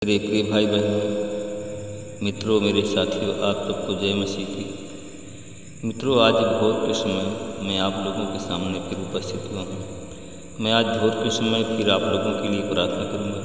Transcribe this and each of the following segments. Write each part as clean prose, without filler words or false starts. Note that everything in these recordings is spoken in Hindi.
मेरे प्रिय भाई बहनों, मित्रों, मेरे साथियों, आप सबको जय मसीह की। मित्रों, आज भोर के समय मैं आप लोगों के सामने फिर उपस्थित हुआ हूँ। मैं आज भोर के समय फिर आप लोगों के लिए प्रार्थना करूँगा।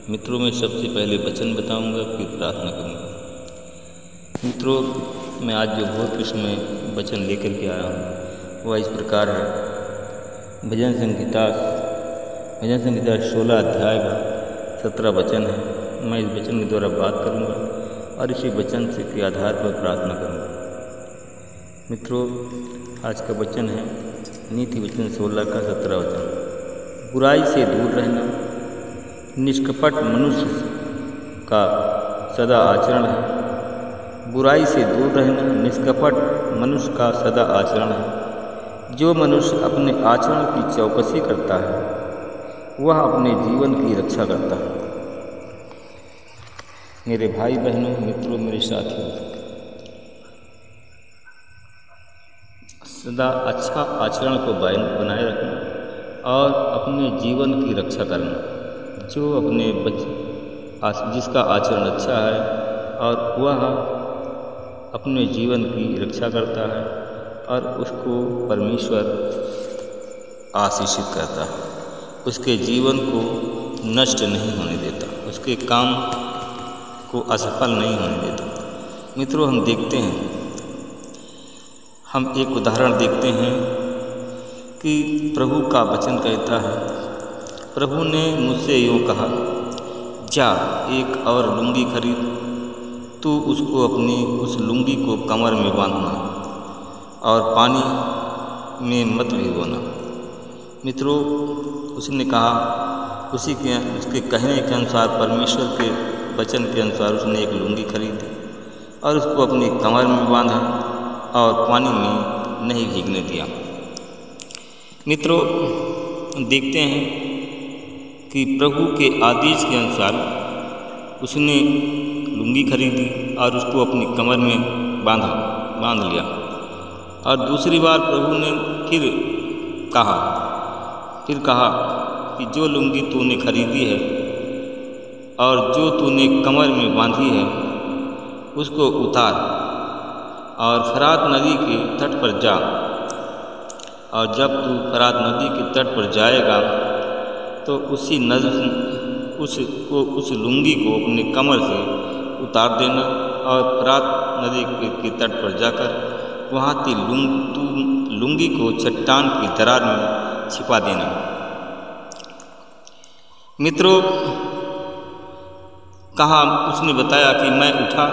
मित्रों, मैं सबसे पहले वचन बताऊँगा, फिर प्रार्थना करूँगा। मित्रों, मैं आज जो भोर के समय वचन लेकर के आया हूँ वह इस प्रकार है। भजन संहिता 16 अध्याय का 17 वचन है। मैं इस वचन के द्वारा बात करूंगा और इसी वचन से के आधार पर प्रार्थना करूंगा। मित्रों, आज का वचन है नीति वचन 16 का 17 वचन। बुराई से दूर रहना निष्कपट मनुष्य का सदा आचरण है। बुराई से दूर रहना निष्कपट मनुष्य का सदा आचरण है। जो मनुष्य अपने आचरण की चौकसी करता है वह अपने जीवन की रक्षा करता है। मेरे भाई बहनों, मित्रों, मेरे साथियों, सदा अच्छा आचरण को बनाए रखना और अपने जीवन की रक्षा करना। जो अपने जिसका आचरण अच्छा है और वह अपने जीवन की रक्षा करता है और उसको परमेश्वर आशीषित करता है, उसके जीवन को नष्ट नहीं होने देता, उसके काम को असफल नहीं होने देता। मित्रों, हम एक उदाहरण देखते हैं कि प्रभु का वचन कहता है, प्रभु ने मुझसे यूँ कहा, जा एक और लुंगी खरीद, तू उसको अपनी उस लुंगी को कमर में बांधना और पानी में मत भिगोना। मित्रों, उसने कहा, उसके कहने के अनुसार, परमेश्वर के वचन के अनुसार उसने एक लुंगी खरीदी और उसको अपनी कमर में बांधा और पानी में नहीं भीगने दिया। मित्रों, देखते हैं कि प्रभु के आदेश के अनुसार उसने लुंगी खरीदी और उसको अपनी कमर में बांध लिया। और दूसरी बार प्रभु ने फिर कहा कि जो लुंगी तूने खरीदी है और जो तूने कमर में बांधी है उसको उतार और फरात नदी के तट पर जा। और जब तू फरात नदी के तट पर जाएगा तो उस लुंगी को अपने कमर से उतार देना और फरात नदी के तट पर जाकर वहाँ की लुंगी को चट्टान की दरार में छिपा देना। मित्रों, उसने बताया कि मैं उठा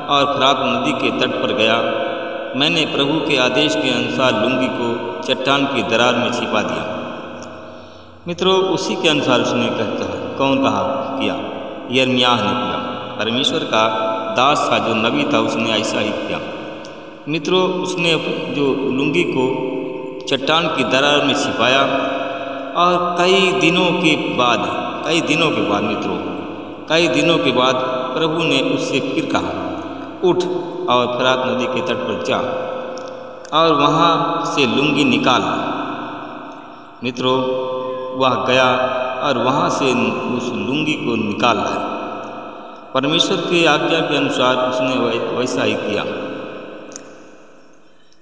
और फरात नदी के तट पर गया। मैंने प्रभु के आदेश के अनुसार लुंगी को चट्टान की दरार में छिपा दिया। मित्रों, उसी के अनुसार उसने किया? यिर्मयाह ने किया। परमेश्वर का दास था, जो नबी था, उसने ऐसा ही किया। मित्रों, उसने जो लुंगी को चट्टान की दरार में छिपाया और कई दिनों के बाद प्रभु ने उससे फिर कहा, उठ और फरात नदी के तट पर जा और वहाँ से लुंगी निकाल। मित्रों, वह गया और वहाँ से उस लुंगी को निकाल लाया। परमेश्वर की आज्ञा के अनुसार उसने वैसा ही किया।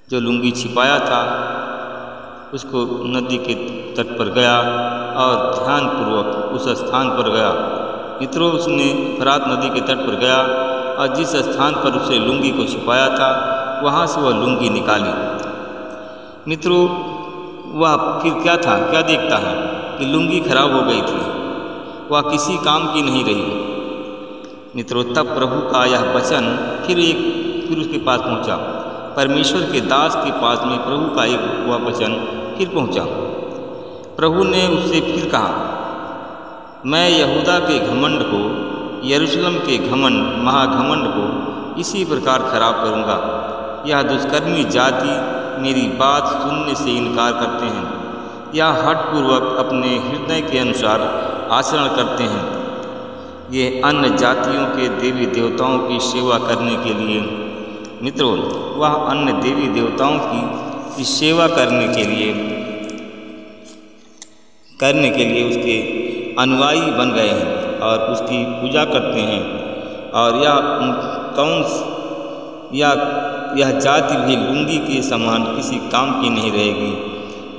जो लुंगी छिपाया था उसको नदी के तट पर गया और ध्यानपूर्वक उस स्थान पर गया। मित्रों, उसने फरात नदी के तट पर गया और जिस स्थान पर उसे लुंगी को छिपाया था वहाँ से वह लुंगी निकाली। मित्रों, वह फिर क्या देखता है कि लुंगी खराब हो गई थी, वह किसी काम की नहीं रही। मित्रों, तब प्रभु का यह वचन फिर उसके पास पहुँचा। परमेश्वर के दास के पास में प्रभु का वह वचन फिर पहुँचा। प्रभु ने उससे फिर कहा, मैं यहूदा के घमंड को, यरूशलेम के महाघमंड को इसी प्रकार खराब करूँगा। यह दुष्कर्मी जाति मेरी बात सुनने से इनकार करते हैं, यह हठपूर्वक अपने हृदय के अनुसार आचरण करते हैं। ये अन्य जातियों के देवी देवताओं की सेवा करने के लिए, मित्रों, वह अन्य देवी देवताओं की सेवा करने के लिए उसके अनुयायी बन गए हैं। और उसकी पूजा करते हैं, और यह जाति भी लुंगी के समान किसी काम की नहीं रहेगी।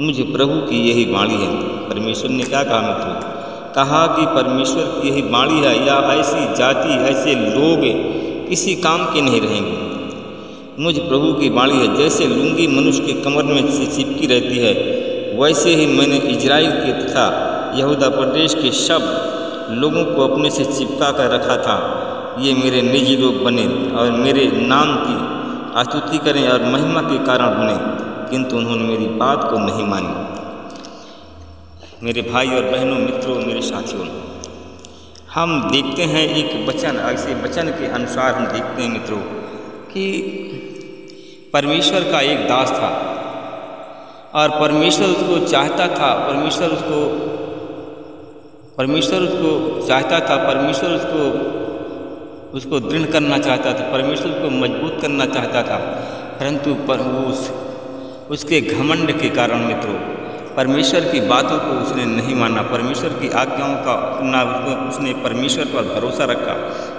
मुझे प्रभु की यही वाणी है। परमेश्वर ने क्या कहा मित्रों? कहा कि परमेश्वर की यही वाणी है, या ऐसी जाति, ऐसे लोग किसी काम के नहीं रहेंगे। मुझ प्रभु की वाणी है, जैसे लुंगी मनुष्य के कमर में से चिपकी रहती है, वैसे ही मैंने इजराइल के तथा यहूदा प्रदेश के सब लोगों को अपने से चिपका कर रखा था। ये मेरे निजी लोग बने और मेरे नाम की स्तुति करें और महिमा के कारण बने, किंतु उन्होंने मेरी बात को नहीं मानी। मेरे भाई और बहनों, मित्रों, मेरे साथियों, हम देखते हैं एक वचन, ऐसे वचन के अनुसार हम देखते हैं मित्रों कि परमेश्वर का एक दास था और परमेश्वर उसको चाहता था, परमेश्वर उसको चाहता था, परमेश्वर उसको दृढ़ करना चाहता था, परमेश्वर उसको मजबूत करना चाहता था, परंतु उसके घमंड के कारण मित्रों परमेश्वर की बातों को उसने नहीं माना, परमेश्वर की आज्ञाओं का ना उसने परमेश्वर पर भरोसा रखा,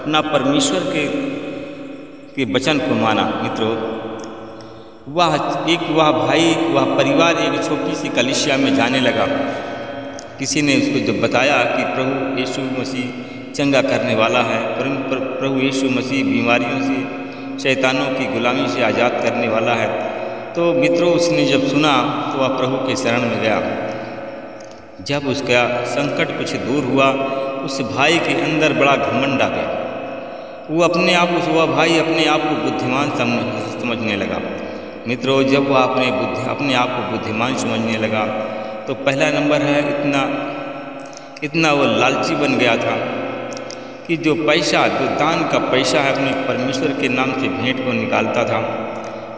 ना परमेश्वर के वचन को माना। मित्रों, वह परिवार एक छोटी सी कलीसिया में जाने लगा। किसी ने उसको जब बताया कि प्रभु यीशु मसीह चंगा करने वाला है, प्रभु यीशु मसीह बीमारियों से, शैतानों की गुलामी से आज़ाद करने वाला है, तो मित्रों उसने जब सुना तो वह प्रभु के शरण में गया। जब उसका संकट कुछ दूर हुआ, उस भाई के अंदर बड़ा घमंड आ गया। वह भाई अपने आप को बुद्धिमान समझने लगा। मित्रों, जब वह अपने आप को बुद्धिमान समझने लगा तो पहला नंबर है, इतना वो लालची बन गया था कि जो दान का पैसा है अपने परमेश्वर के नाम से भेंट को निकालता था,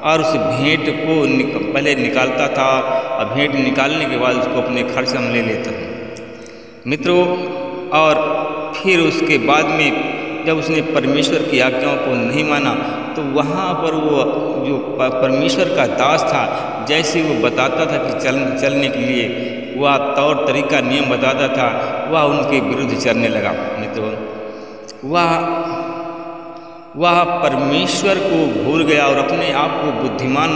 और उस भेंट को पहले निकालता था और भेंट निकालने के बाद उसको अपने खर्च में ले लेता था। मित्रों, और फिर उसके बाद में जब उसने परमेश्वर की आज्ञाओं को नहीं माना तो वहाँ पर वो जो परमेश्वर का दास था, जैसे वो बताता था कि चलने के लिए वह तौर तरीका नियम बताता था, वह उनके विरुद्ध चलने लगा। मित्रों, वह परमेश्वर को भूल गया और अपने आप को बुद्धिमान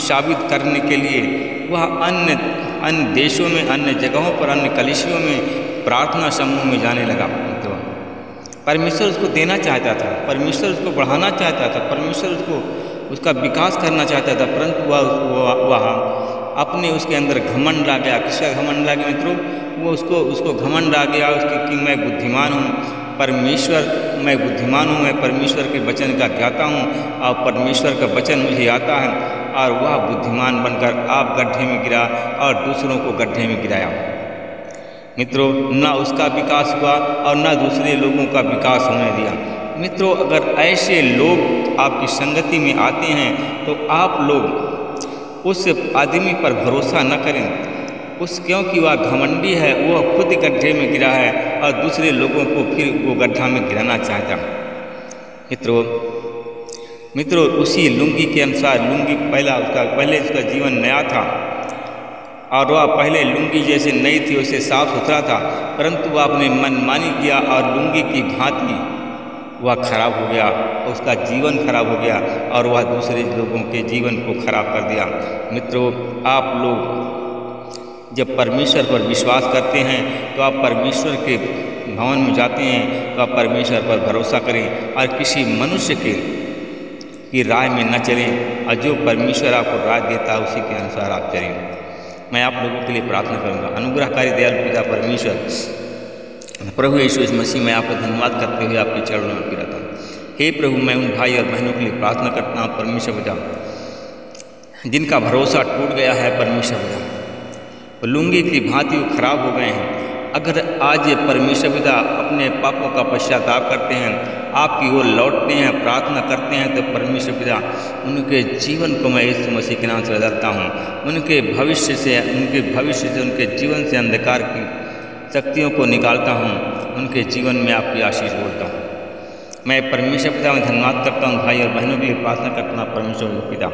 साबित करने के लिए वह अन्य देशों में, अन्य जगहों पर, अन्य कलीसियों में, प्रार्थना समूह में जाने लगा। तो परमेश्वर उसको देना चाहता था, परमेश्वर उसको बढ़ाना चाहता था, परमेश्वर उसका विकास करना चाहता था, परंतु वह अपने उसके अंदर घमंड आ गया। किसका घमंड आ गया मित्रों? वो उसको घमंड आ गया कि मैं बुद्धिमान हूँ, मैं बुद्धिमान हूँ, मैं परमेश्वर के वचन का ज्ञाता हूँ और परमेश्वर का वचन मुझे आता है, और वह बुद्धिमान बनकर आप गड्ढे में गिरा और दूसरों को गड्ढे में गिराया। मित्रों, ना उसका विकास हुआ और ना दूसरे लोगों का विकास होने दिया। मित्रों, अगर ऐसे लोग आपकी संगति में आते हैं तो आप लोग उस आदमी पर भरोसा न करें, क्योंकि वह घमंडी है, वह खुद गड्ढे में गिरा है और दूसरे लोगों को फिर वो गड्ढा में गिराना चाहता। मित्रों, उसी लुंगी के अनुसार पहले उसका जीवन नया था और वह पहले लुंगी जैसे नई थी, उसे साफ सुथरा था, परंतु वह अपने मनमानी किया और लुंगी की भांति वह खराब हो गया, उसका जीवन खराब हो गया और वह दूसरे लोगों के जीवन को खराब कर दिया। मित्रों, आप लोग जब परमेश्वर पर विश्वास करते हैं तो आप परमेश्वर के भवन में जाते हैं तो आप परमेश्वर पर भरोसा करें और किसी मनुष्य की राय में न चलें, और जो परमेश्वर आपको राय देता है उसी के अनुसार आप चलें। मैं आप लोगों के लिए प्रार्थना करूंगा। अनुग्रहकारी दयालु पिता परमेश्वर, प्रभु यीशु मसीह, मैं आपको धन्यवाद करते हुए आपके चरणों में गिरता हूँ। हे प्रभु, मैं उन भाई और बहनों के लिए प्रार्थना करता हूँ, परमेश्वर पिता, जिनका भरोसा टूट गया है, परमेश्वर पिता, लुंगी की भांति वो खराब हो गए हैं। अगर आज ये परमेश्वर पिता अपने पापों का पश्चाताप करते हैं, आपकी ओर लौटते हैं, प्रार्थना करते हैं, तो परमेश्वर पिता उनके जीवन को मैं यीशु मसीह के नाम से बदलता हूँ। उनके भविष्य से, उनके जीवन से अंधकार की शक्तियों को निकालता हूँ, उनके जीवन में आपकी आशीष बोलता हूँ। मैं परमेश्वर पिता में धन्यवाद करता हूँ। भाई और बहनों के लिए प्रार्थना करता हूँ, परमेश्वर पिता,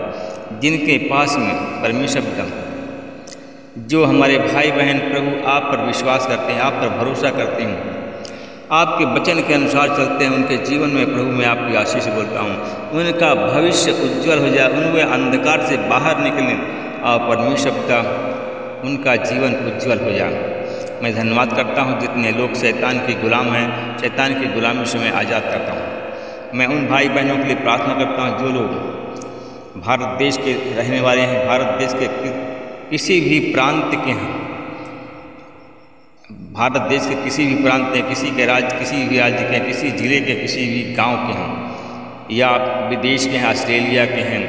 जिनके पास में परमेश्वर पिता, जो हमारे भाई बहन प्रभु आप पर विश्वास करते हैं, आप पर भरोसा करते हैं, आपके वचन के अनुसार चलते हैं, उनके जीवन में प्रभु मैं आपकी आशीष बोलता हूँ। उनका भविष्य उज्जवल हो जाए, उनके अंधकार से बाहर निकलें और परमेश्वर पिता उनका जीवन उज्जवल हो जाए। मैं धन्यवाद करता हूँ जितने लोग शैतान के गुलाम हैं, शैतान की गुलामी से मैं आज़ाद करता हूँ। मैं उन भाई बहनों के लिए प्रार्थना करता हूँ जो लोग भारत देश के रहने वाले हैं, भारत देश के किसी भी प्रांत के हैं, भारत देश के किसी भी प्रांत के, किसी भी राज्य के, किसी जिले के, किसी भी गांव के हैं, या विदेश के हैं, ऑस्ट्रेलिया के हैं,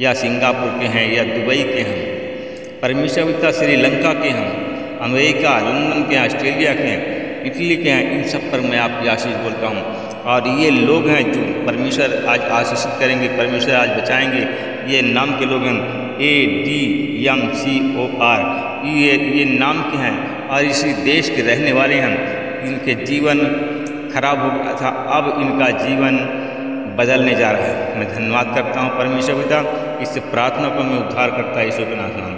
या सिंगापुर के हैं, या दुबई के हैं, परमेश्वर पिता श्रीलंका के हैं, अमेरिका, लंदन के हैं, ऑस्ट्रेलिया के हैं, इटली के हैं, इन सब पर मैं आपकी आशीष बोलता हूँ। और ये लोग हैं जो परमेश्वर आज आशीषित करेंगे, परमेश्वर आज बचाएंगे। ये नाम के लोग हैं ADMCOR, ये नाम के हैं और इसी देश के रहने वाले हैं। इनके जीवन खराब हो गया था, अब इनका जीवन बदलने जा रहा है। मैं धन्यवाद करता हूँ परमेश्वर पिता, इस प्रार्थना को मैं उद्धार करता यीशु के नाम में,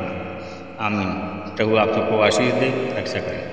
आमीन। प्रभु आप सबको आशीष दे, रक्षा करें।